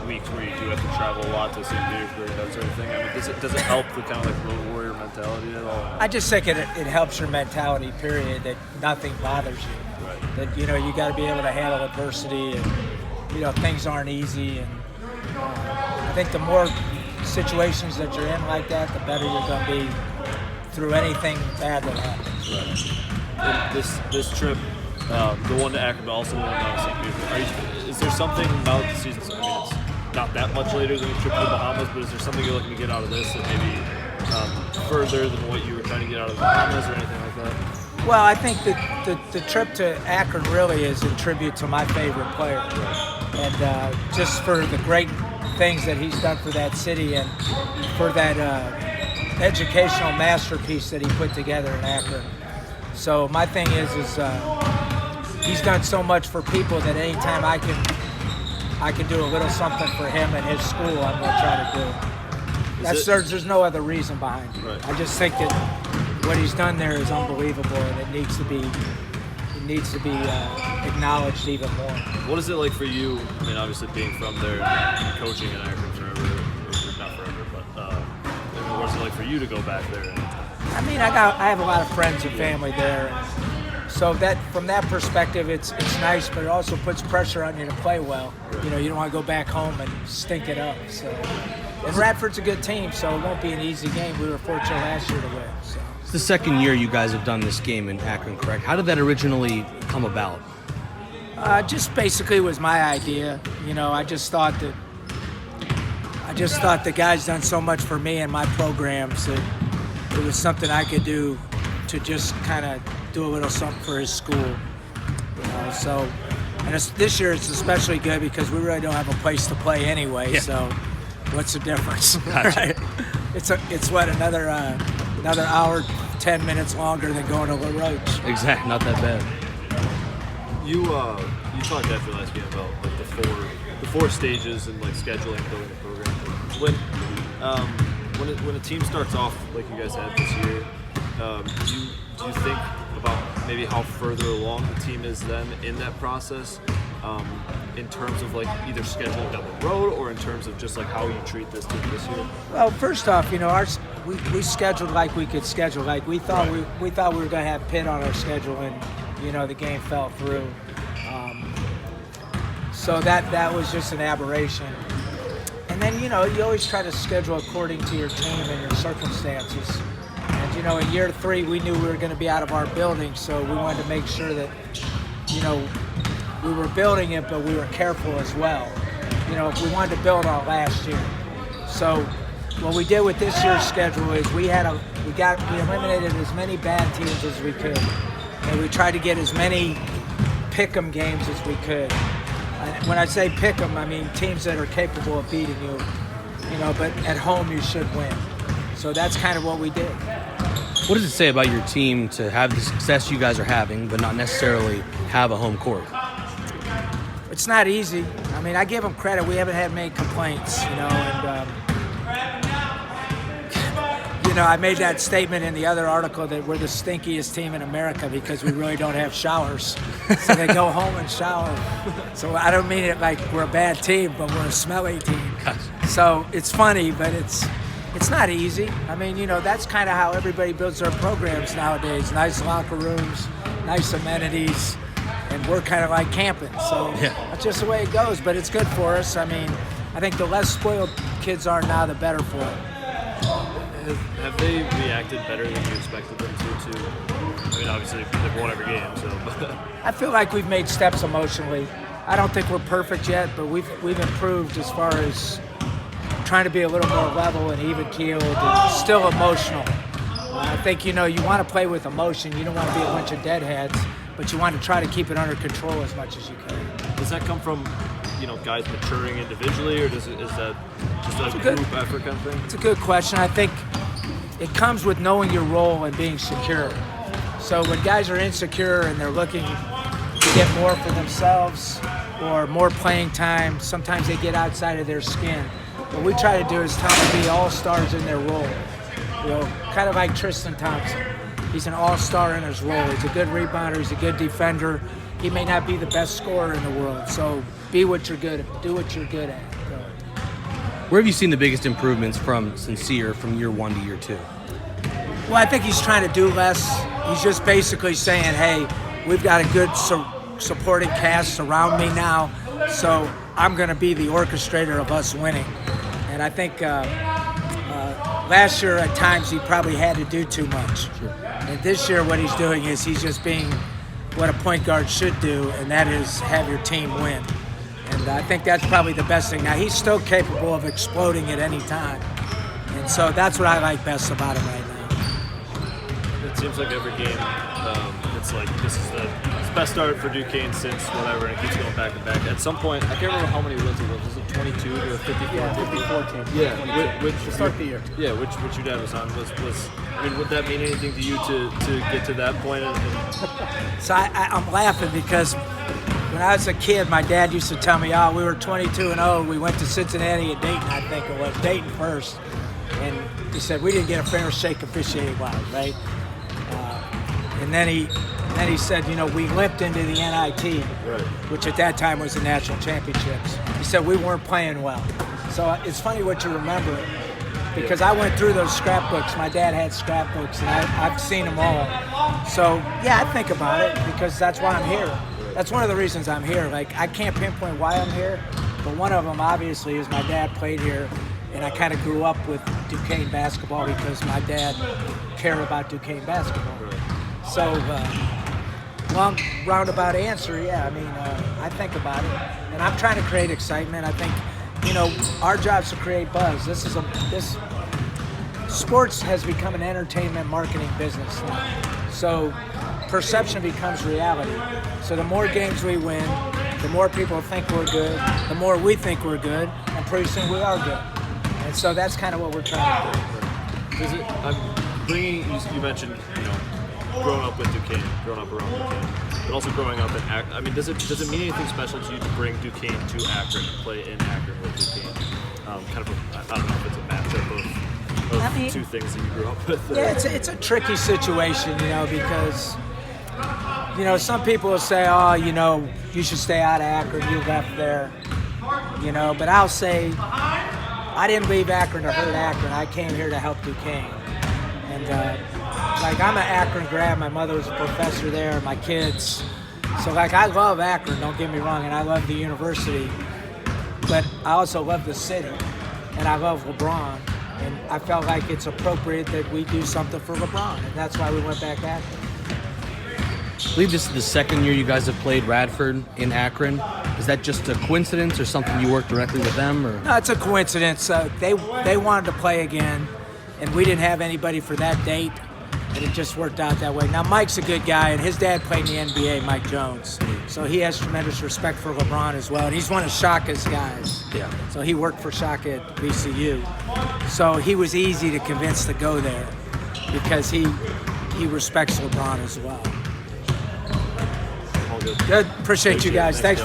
weeks where you do have to travel a lot to St. Petersburg, that sort of thing? I mean, does it help the kind of like road warrior mentality at all? I just think it helps your mentality, period, that nothing bothers you. Right. That, you got to be able to handle adversity, and, things aren't easy. And I think the more situations that you're in like that, the better you're going to be through anything bad that happens. Right. And this trip, the one to Akron, but also the one to St. Petersburg, is there something about the season? I mean, it's not that much later than the trip to the Bahamas, but is there something you're looking to get out of this that maybe further than what you were trying to get out of the Bahamas or anything like that? Well, I think that the trip to Akron really is in tribute to my favorite player. Right. And just for the great things that he's done for that city and for that educational masterpiece that he put together in Akron. So my thing is he's done so much for people that anytime I can do a little something for him and his school, I'm going to try to do. There's no other reason behind it. Right. I just think that what he's done there is unbelievable, and it needs to be acknowledged even more. What is it like for you? I mean, obviously being from there and coaching in Akron forever, not forever, but what is it like for you to go back there? I mean, I have a lot of friends and family there, so that from that perspective, it's nice, but it also puts pressure on you to play well. Right. You don't want to go back home and stink it up. So, and Radford's a good team, so it won't be an easy game. We were fortunate last year to win. So. It's the second year you guys have done this game in Akron, correct? How did that originally come about? Just basically was my idea. I just thought the guys done so much for me and my programs that it was something I could do to just kind of do a little something for his school. So, and this year it's especially good because we really don't have a place to play anyway. Yeah. So, what's the difference? Gotcha. Right? It's what another hour, 10 minutes longer than going to La Roche. Exactly, not that bad. You talked after last game about like the four stages and like scheduling, building the program. When a team starts off like you guys have this year, do you think about maybe how further along the team is then in that process, in terms of like either scheduling down the road or in terms of just like how you treat this team this year? Well, first off, we scheduled like we could schedule. Like we thought we thought we were going to have Pitt on our schedule, and the game fell through. So that was just an aberration. And then you always try to schedule according to your team and your circumstances. And in year 3 we knew we were going to be out of our building, so we wanted to make sure that we were building it, but we were careful as well. We wanted to build on last year. So what we did with this year's schedule is we eliminated as many bad teams as we could, and we tried to get as many pick'em games as we could. And when I say pick'em, I mean teams that are capable of beating you. But at home you should win. So that's kind of what we did. What does it say about your team to have the success you guys are having, but not necessarily have a home court? It's not easy. I mean, I give them credit. We haven't had many complaints, and I made that statement in the other article that we're the stinkiest team in America because we really don't have showers. So they go home and shower. So I don't mean it like we're a bad team, but we're a smelly team. So it's funny, but it's not easy. I mean, that's kind of how everybody builds their programs nowadays. Nice locker rooms, nice amenities, and we're kind of like camping. So That's just the way it goes, but it's good for us. I mean, I think the less spoiled kids are now, the better for it. Have they reacted better than you expected them to? I mean, obviously they've won every game, so. I feel like we've made steps emotionally. I don't think we're perfect yet, but we've improved as far as trying to be a little more level and even-keeled and still emotional. I think, you want to play with emotion. You don't want to be a bunch of deadheads, but you want to try to keep it under control as much as you can. Does that come from, guys maturing individually, or is that just a group effort kind of thing? It's a good question. I think it comes with knowing your role and being secure. So when guys are insecure and they're looking to get more for themselves or more playing time, sometimes they get outside of their skin. What we try to do is tell them to be all-stars in their role. Kind of like Tristan Thompson. He's an all-star in his role. He's a good rebounder. He's a good defender. he may not be the best scorer in the world. So be what you're good at. Do what you're good at. Where have you seen the biggest improvements from Sincere from year 1 to year 2? Well, I think he's trying to do less. He's just basically saying, hey, we've got a good supporting cast around me now, so I'm going to be the orchestrator of us winning. And I think last year at times he probably had to do too much. Sure. And this year what he's doing is he's just being what a point guard should do, and that is have your team win. And I think that's probably the best thing. Now, he's still capable of exploding at any time. And so that's what I like best about him right now. It seems like every game, it's like this is the best start for Duquesne since whatever, and it keeps going back and back. At some point, I can't remember how many wins it was. Was it 22 to 54? Yeah, 54 teams. Yeah, which to start the year. Yeah, which your dad was on was. I mean, would that mean anything to you to get to that point? So I'm laughing because when I was a kid, my dad used to tell me, we were 22-0. We went to Cincinnati and Dayton, I think it was. Dayton first. And he said, we didn't get a fair shake officiating-wise, right? And then he said, we limped into the NIT, Right. which at that time was the national championships. He said we weren't playing well. So it's funny what you remember, because I went through those scrapbooks. My dad had scrapbooks, and I've seen them all. So, yeah, I think about it because that's why I'm here. That's one of the reasons I'm here. Like, I can't pinpoint why I'm here, but one of them, obviously, is my dad played here, and I kind of grew up with Duquesne basketball because my dad cared about Duquesne basketball. So, long roundabout answer, yeah. I mean, I think about it, and I'm trying to create excitement. I think, our job's to create buzz. This sports has become an entertainment marketing business now. So, perception becomes reality. So, the more games we win, the more people think we're good, the more we think we're good, and pretty soon we are good. And so that's kind of what we're trying to do. You mentioned, growing up with Duquesne, growing up around Duquesne, but also growing up in Akron. I mean, does it mean anything special to you to bring Duquesne to Akron and play in Akron with Duquesne? I don't know if it's a matchup of two things that you grew up with. Yeah, it's a tricky situation, because, some people will say, you should stay out of Akron, you left there, but I'll say, I didn't leave Akron to hurt Akron. I came here to help Duquesne. And, I'm an Akron grad. My mother was a professor there, my kids. So, I love Akron, don't get me wrong, and I love the university. But I also love the city, and I love LeBron. And I felt like it's appropriate that we do something for LeBron, and that's why we went back to Akron. I believe this is the second year you guys have played Radford in Akron. Is that just a coincidence or something you worked directly with them? Or? No, it's a coincidence. They wanted to play again, and we didn't have anybody for that date, and it just worked out that way. Now, Mike's a good guy, and his dad played in the NBA, Mike Jones. So he has tremendous respect for LeBron as well, and he's one of Shaka's guys. Yeah. So he worked for Shaka at VCU. So he was easy to convince to go there because he respects LeBron as well. All good. Good. Appreciate you guys. Thanks.